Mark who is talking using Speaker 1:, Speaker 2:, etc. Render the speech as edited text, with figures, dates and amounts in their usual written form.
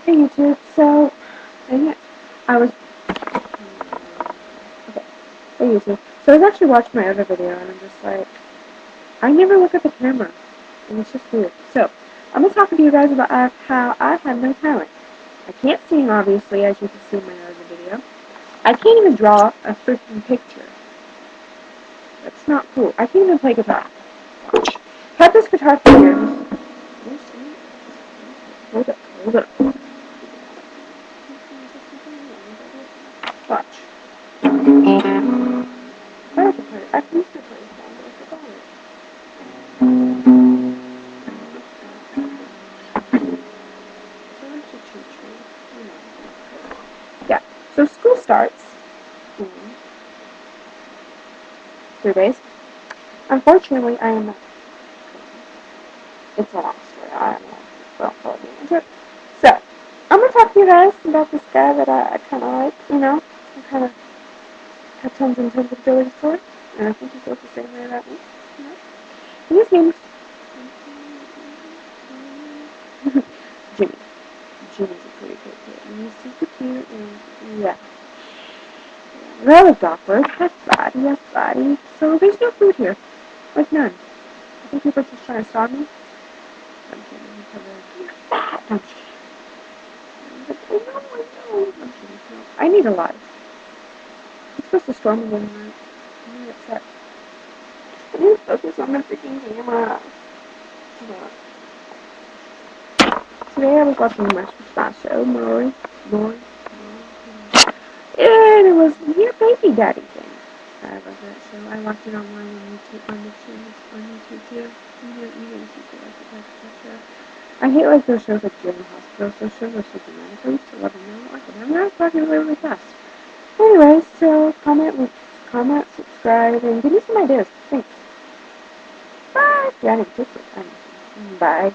Speaker 1: Hey YouTube, so dang it, I was okay. Hey YouTube, so I was actually watching my other video and I'm just like, I never look at the camera, and it's just weird. So I'm gonna talk to you guys about how I have no talent. I can't sing, obviously, as you can see in my other video. I can't even draw a freaking picture. That's not cool. I can't even play guitar. Watch. Cut this guitar for years. Hold up, hold up. Watch. I used to play this song, but I forgot it. Yeah. So school starts in 3 days. Unfortunately, I am not. It's a long story. I don't know. Don't follow me into it. So, I'm gonna talk to you guys about this guy that I kind of like. I kind of have tons and tons of feelings for, and I think he feels the same way about me. You know? And his name's Jimmy. Jimmy's a pretty good kid, and he's super cute, and yeah. That was awkward. Yes, buddy. So there's no food here. Like none. I think people are just trying to starve me. I'm kidding. You're fat. I'm just kidding. I know. I'm kidding. No. I need a life. It's supposed to storm again tonight. I'm really upset. I need to focus on my freaking camera. Today I was watching the Smash show, Maury, and it was Dear Baby Daddy thing. I love that show. I watched it online on YouTube, on YouTube too. You guys used to like that show. I hate like those shows like General Hospital. Those shows are so dramatic. I used to love them. I don't like them. I'm talking really, really fast. Anyways, so comment, subscribe, and give me some ideas. Thanks. Bye. Yeah, I didn't take it. Bye.